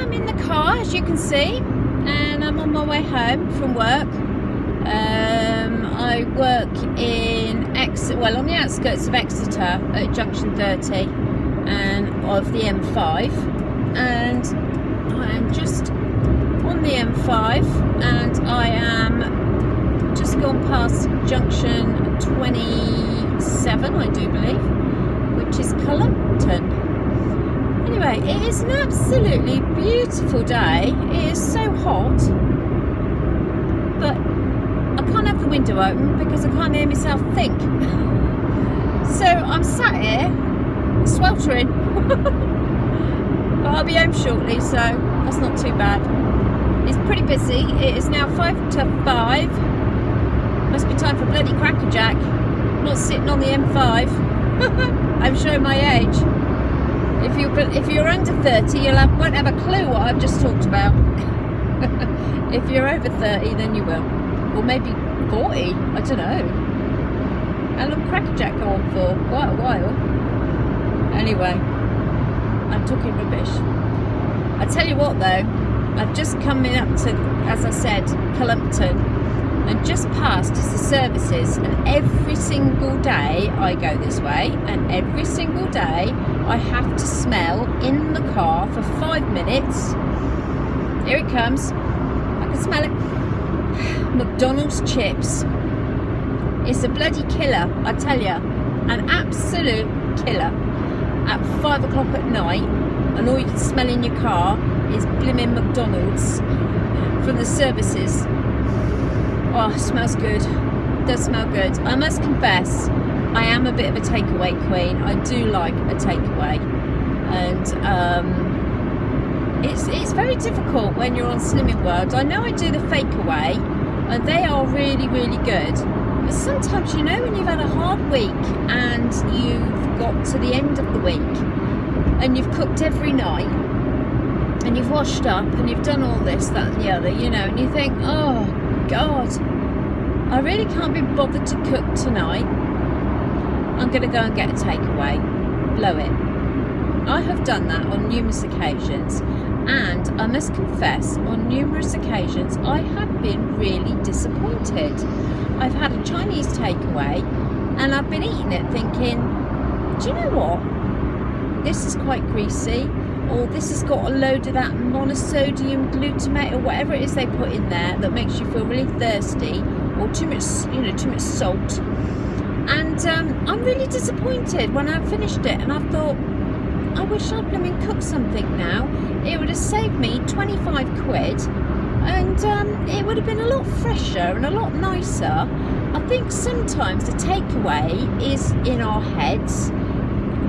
I'm in the car, as you can see, and I'm on my way home from work. I work in on the outskirts of Exeter at junction 30 and of the M5, and I am just on the M5, and I am just gone past junction 27, I do believe, which is Cullompton. Anyway, it is an absolutely beautiful day. It is so hot, but I can't have the window open because I can't hear myself think. So I'm sat here sweltering. But I'll be home shortly, so that's not too bad. It's pretty busy. It is now 5 to 5. Must be time for bloody Cracker Jack. I'm not sitting on the M5. I'm showing my age. If you're under 30, won't have a clue what I've just talked about. If you're over 30, then you will. Or maybe 40, I don't know. How long Cracker Jack go on for? Quite a while. Anyway, I'm talking rubbish. I tell you what though, I've just come in up to, as I said, Cullompton, and just past is the services, and every single day I go this way, and every single day I have to smell in the car for 5 minutes. Here it comes. I can smell it. McDonald's chips. It's a bloody killer, I tell you. An absolute killer. At 5 o'clock at night, and all you can smell in your car is blimmin' McDonald's from the services. Oh, it smells good. It does smell good. I must confess, I am a bit of a takeaway queen. I do like a takeaway, and it's very difficult when you're on Slimming World. I know I do the fake away, and they are really, really good. But sometimes, you know, when you've had a hard week and you've got to the end of the week and you've cooked every night and you've washed up and you've done all this, that and the other, you know, and you think, oh God, I really can't be bothered to cook tonight. I'm going to go and get a takeaway. Blow it. I have done that on numerous occasions, and I must confess, on numerous occasions I have been really disappointed. I've had a Chinese takeaway and I've been eating it thinking, do you know what? This is quite greasy, or this has got a load of that monosodium glutamate or whatever it is they put in there that makes you feel really thirsty, or too much salt. And I'm really disappointed when I finished it, and I thought, I wish I'd blooming cooked something now. It would have saved me 25 quid, and it would have been a lot fresher and a lot nicer. I think sometimes the takeaway is in our heads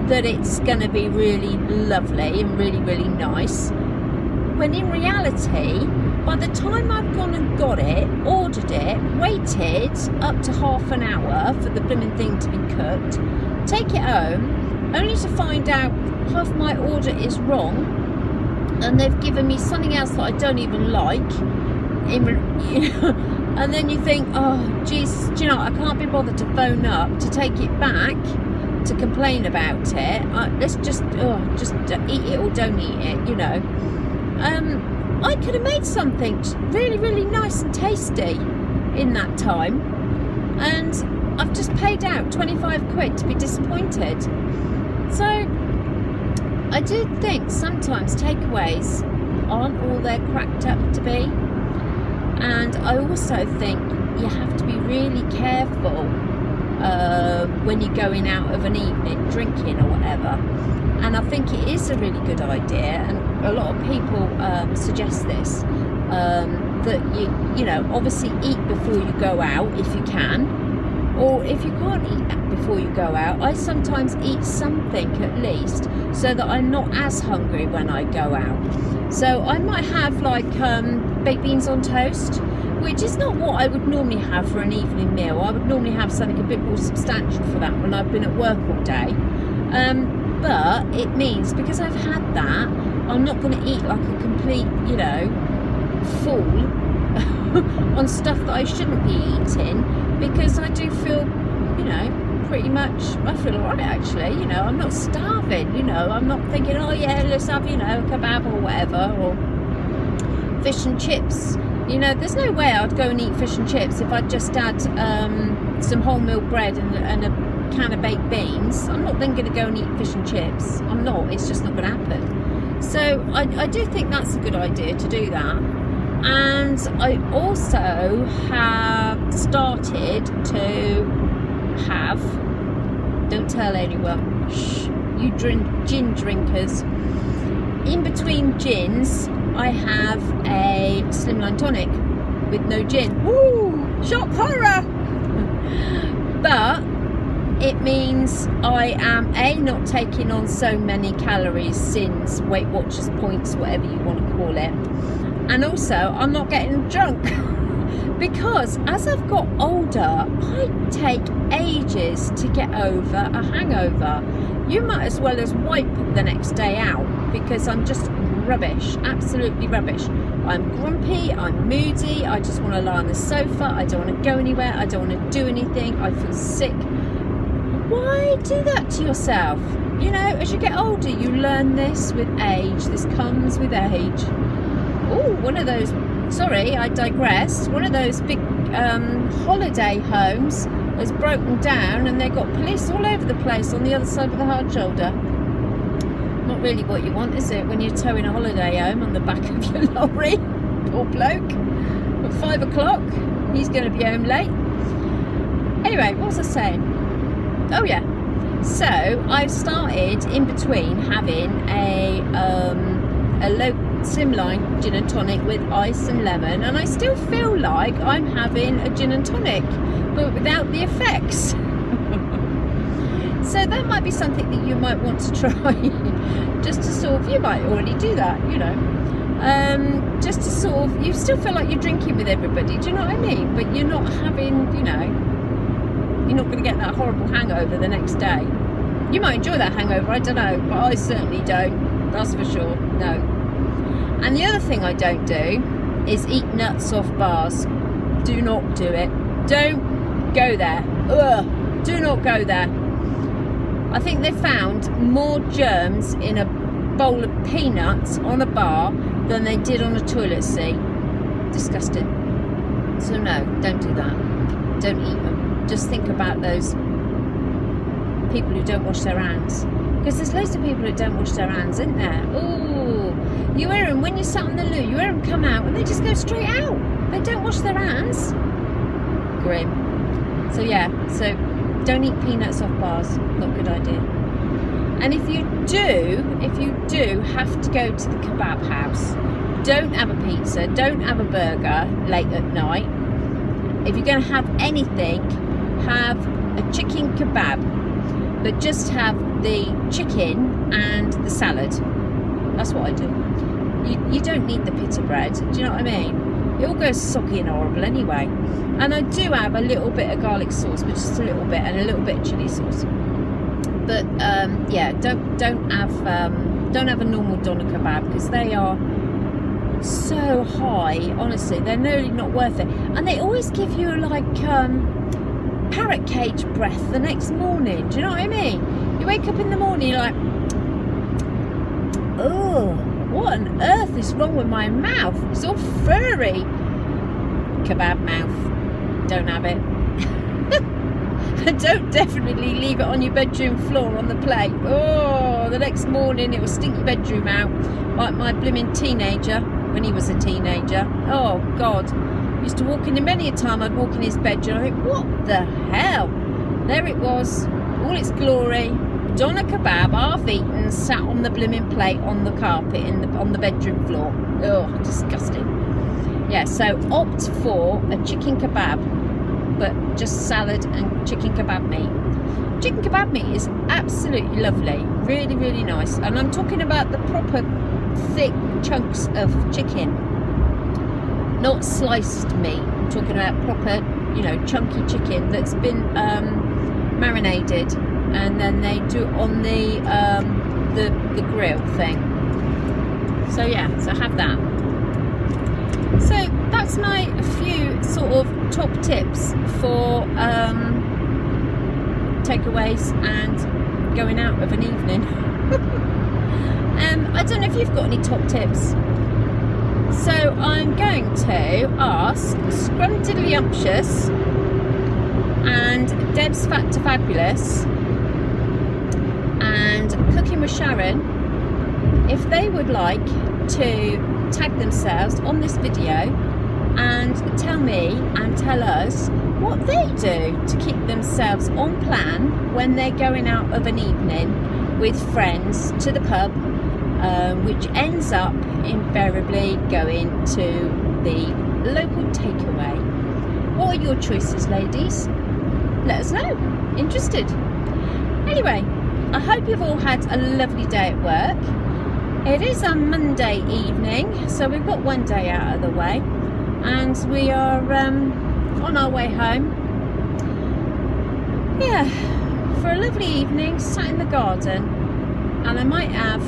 that it's going to be really lovely and really, really nice, when in reality, by the time I've gone and got it, ordered it, waited up to half an hour for the blooming thing to be cooked, take it home, only to find out half my order is wrong, and they've given me something else that I don't even like, and then you think, oh geez, do you know, I can't be bothered to phone up to take it back, to complain about it. Let's just eat it or don't eat it, you know. I could have made something really, really nice and tasty in that time, and I've just paid out 25 quid to be disappointed. So I do think sometimes takeaways aren't all they're cracked up to be, and I also think you have to be really careful when you're going out of an evening drinking or whatever. And I think it is a really good idea, and a lot of people suggest this, that you know, obviously eat before you go out if you can, or if you can't eat before you go out, I sometimes eat something at least so that I'm not as hungry when I go out. So I might have like baked beans on toast, which is not what I would normally have for an evening meal. I would normally have something a bit more substantial for that when I've been at work all day. But it means, because I've had that, I'm not going to eat like a complete, you know, fool on stuff that I shouldn't be eating, because I do feel, you know, pretty much, I feel all right actually, you know, I'm not starving, you know, I'm not thinking, oh yeah, let's have, you know, kebab or whatever, or fish and chips. You know, there's no way I'd go and eat fish and chips if I'd just had some wholemeal bread and a can of baked beans. I'm not then going to go and eat fish and chips. I'm not. It's just not going to happen. So I do think that's a good idea to do that. And I also have started to have, don't tell anyone, shh, you gin drinkers, in between gins I have a slimline tonic with no gin. Woo! Shock horror! But it means I am not taking on so many calories, sins, Weight Watchers points, whatever you want to call it. And also I'm not getting drunk because as I've got older, I take ages to get over a hangover. You might as well as wipe the next day out because I'm just rubbish, absolutely rubbish. I'm grumpy, I'm moody, I just want to lie on the sofa, I don't want to go anywhere, I don't want to do anything, I feel sick. Why do that to yourself? You know, as you get older, you learn this with age. This comes with age. Oh, one of those, sorry, I digress. One of those big holiday homes has broken down and they've got police all over the place on the other side of the hard shoulder. Not really what you want, is it, when you're towing a holiday home on the back of your lorry? Poor bloke. At 5 o'clock, he's going to be home late. Anyway, what was I saying? Oh yeah, so I've started in between having a low slimline gin and tonic with ice and lemon, and I still feel like I'm having a gin and tonic but without the effects. So that might be something that you might want to try. Just to sort of, you might already do that, you know, just to sort of, you still feel like you're drinking with everybody, do you know what I mean, but you're not having, you know, you're not going to get that horrible hangover the next day. You might enjoy that hangover, I don't know, but I certainly don't, that's for sure, no. And the other thing I don't do is eat nuts off bars. Do not do it. Don't go there. Ugh, do not go there. I think they found more germs in a bowl of peanuts on a bar than they did on a toilet seat. Disgusting. So no, don't do that. Don't eat them. Just think about those people who don't wash their hands. Because there's loads of people who don't wash their hands, isn't there? Ooh, you hear them when you sat on the loo, you hear them come out and they just go straight out. They don't wash their hands. Grim. So yeah, so don't eat peanuts off bars. Not a good idea. And if you do have to go to the kebab house, don't have a pizza, don't have a burger late at night. If you're going to have anything, have a chicken kebab, but just have the chicken and the salad. That's what I do. You don't need the pita bread. Do you know what I mean? It all goes soggy and horrible anyway. And I do have a little bit of garlic sauce, but just a little bit, and a little bit of chili sauce. But yeah, don't have a normal doner kebab because they are so high. Honestly, they're nearly not worth it. And they always give you like parrot cage breath the next morning. Do you know what I mean? You wake up in the morning, you're like, oh, what on earth is wrong with my mouth? It's all furry. Kebab mouth. Don't have it. Don't definitely leave it on your bedroom floor on the plate. Oh, the next morning it will stink your bedroom out like my blooming teenager when he was a teenager. Oh God, used to walk in him many a time. I'd walk in his bedroom. I think, what the hell? There it was, all its glory. Doner kebab, half eaten, sat on the blooming plate on the carpet on the bedroom floor. Oh, disgusting. Yeah, so opt for a chicken kebab, but just salad and chicken kebab meat. Chicken kebab meat is absolutely lovely, really, really nice. And I'm talking about the proper thick chunks of chicken, not sliced meat. I'm talking about proper, you know, chunky chicken that's been marinated, and then they do it on the grill thing. So yeah, so have that. So that's my few sort of top tips for takeaways and going out of an evening. I don't know if you've got any top tips. So I'm going to ask Scrumdiddlyumptious and Deb's Fat to Fabulous and Cooking with Sharon if they would like to tag themselves on this video and tell me and tell us what they do to keep themselves on plan when they're going out of an evening with friends to the pub, which ends up invariably going to the local takeaway. What are your choices, ladies? Let us know. Interested. Anyway, I hope you've all had a lovely day at work. It is a Monday evening, so we've got one day out of the way, and we are on our way home. Yeah, for a lovely evening, sat in the garden, and I might have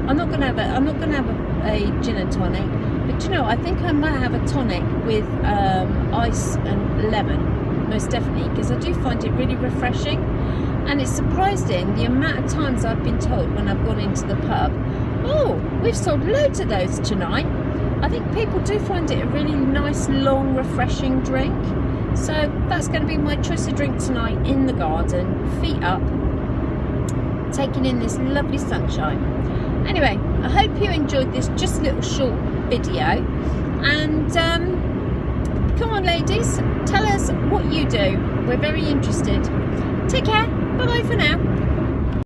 I'm not gonna have a gin and tonic, but you know, I think I might have a tonic with ice and lemon, most definitely, because I do find it really refreshing. And it's surprising the amount of times I've been told when I've gone into the pub, oh, we've sold loads of those tonight. I think people do find it a really nice, long, refreshing drink. So that's going to be my choice of drink tonight in the garden, feet up, taking in this lovely sunshine. Anyway, I hope you enjoyed this just little short video. And come on, ladies, tell us what you do. We're very interested. Take care. Bye bye for now.